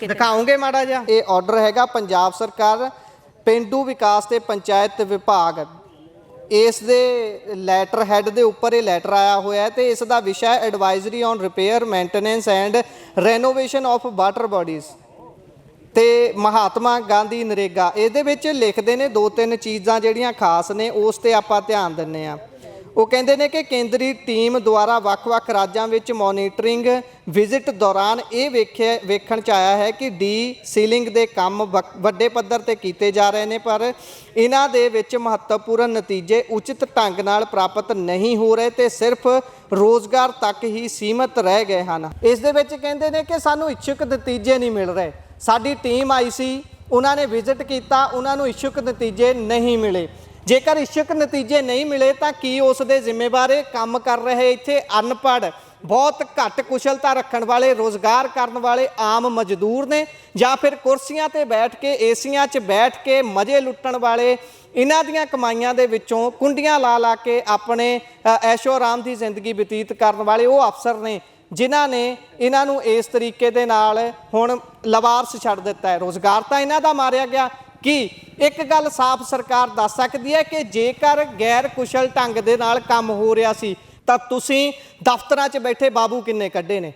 ਦਿਖਾਓਗੇ ਮਾੜਾ ਜਿਹਾ। ਇਹ ਆਰਡਰ ਹੈਗਾ ਪੰਜਾਬ ਸਰਕਾਰ ਪਿੰਡੂ ਵਿਕਾਸ ਤੇ ਪੰਚਾਇਤ ਵਿਭਾਗ, ਇਸ ਦੇ ਲੈਟਰ ਹੈਡ ਦੇ ਉੱਪਰ ਇਹ ਲੈਟਰ ਆਇਆ ਹੋਇਆ ਹੈ ਤੇ ਇਸ ਦਾ ਵਿਸ਼ਾ ਹੈ advisory on repair maintenance and renovation of water bodies ਤੇ ਮਹਾਤਮਾ ਗਾਂਧੀ ਨਰੇਗਾ। ਇਹਦੇ ਵਿੱਚ ਲਿਖਦੇ ਨੇ ਦੋ ਤਿੰਨ ਚੀਜ਼ਾਂ ਜਿਹੜੀਆਂ ਖਾਸ ਨੇ, ਉਸ ਤੇ ਆਪਾਂ ਧਿਆਨ ਦਿੰਨੇ ਆ। ਉਹ ਕਹਿੰਦੇ ਨੇ ਕਿ ਕੇਂਦਰੀ ਟੀਮ ਦੁਆਰਾ ਵੱਖ-ਵੱਖ ਰਾਜਾਂ ਵਿੱਚ ਮੋਨੀਟਰਿੰਗ ਵਿਜ਼ਿਟ ਦੌਰਾਨ ਇਹ ਵੇਖਣ 'ਚ ਆਇਆ ਹੈ ਕਿ ਡੀ ਸੀਲਿੰਗ ਦੇ ਕੰਮ ਵੱਡੇ ਪੱਧਰ ਤੇ ਕੀਤੇ ਜਾ ਰਹੇ ਨੇ, ਪਰ ਇਹਨਾਂ ਦੇ ਵਿੱਚ ਮਹੱਤਵਪੂਰਨ ਨਤੀਜੇ ਉਚਿਤ ਢੰਗ ਨਾਲ ਪ੍ਰਾਪਤ ਨਹੀਂ ਹੋ ਰਹੇ ਤੇ ਸਿਰਫ ਰੋਜ਼ਗਾਰ ਤੱਕ ਹੀ ਸੀਮਤ ਰਹਿ ਗਏ ਹਨ। ਇਸ ਦੇ ਵਿੱਚ ਕਹਿੰਦੇ ਨੇ ਕਿ ਸਾਨੂੰ ਇੱਛੁਕ ਨਤੀਜੇ ਨਹੀਂ ਮਿਲ ਰਹੇ। ਸਾਡੀ ਟੀਮ ਆਈ ਸੀ, ਉਹਨਾਂ ਨੇ ਵਿਜ਼ਿਟ ਕੀਤਾ, ਉਹਨਾਂ ਨੂੰ ਇੱਛੁਕ ਨਤੀਜੇ ਨਹੀਂ ਮਿਲੇ। ਜੇਕਰ ਇੱਛੁਕ ਨਤੀਜੇ ਨਹੀਂ ਮਿਲੇ ਤਾਂ ਕੀ ਉਸ ਦੇ ਜ਼ਿੰਮੇਵਾਰ ਕੰਮ ਕਰ ਰਹੇ ਇੱਥੇ ਅਨਪੜ੍ਹ, ਬਹੁਤ ਘੱਟ ਕੁਸ਼ਲਤਾ ਰੱਖਣ ਵਾਲੇ, ਰੋਜ਼ਗਾਰ ਕਰਨ ਵਾਲੇ ਆਮ ਮਜ਼ਦੂਰ ਨੇ, ਜਾਂ ਫਿਰ ਕੁਰਸੀਆਂ ਤੇ ਬੈਠ ਕੇ ਏਸੀਆਂ 'ਚ ਬੈਠ ਕੇ ਮਜ਼ੇ ਲੁੱਟਣ ਵਾਲੇ, ਇਹਨਾਂ ਦੀਆਂ ਕਮਾਈਆਂ ਦੇ ਵਿੱਚੋਂ ਕੁੰਡੀਆਂ ਲਾ ਕੇ ਆਪਣੇ ਐਸ਼ੋ ਆਰਾਮ ਦੀ ਜ਼ਿੰਦਗੀ ਬਤੀਤ ਕਰਨ ਵਾਲੇ ਉਹ ਅਫਸਰ ਨੇ ਜਿਨ੍ਹਾਂ ਨੇ ਇਹਨਾਂ ਨੂੰ ਇਸ ਤਰੀਕੇ ਦੇ ਨਾਲ ਹੁਣ ਲਵਾਰਸ ਛੱਡ ਦਿੱਤਾ ਹੈ। ਰੋਜ਼ਗਾਰ ਤਾਂ ਇਹਨਾਂ ਦਾ ਮਾਰਿਆ ਗਿਆ। ਕੀ ਇੱਕ ਗੱਲ ਸਾਫ਼ ਸਰਕਾਰ ਦੱਸ ਸਕਦੀ ਹੈ ਕਿ ਜੇਕਰ ਗੈਰ ਕੁਸ਼ਲ ਢੰਗ ਦੇ ਨਾਲ ਕੰਮ ਹੋ ਰਿਹਾ ਸੀ ਤਾਂ ਤੁਸੀਂ ਦਫ਼ਤਰਾਂ 'ਚ ਬੈਠੇ ਬਾਬੂ ਕਿੰਨੇ ਕੱਢੇ ਨੇ?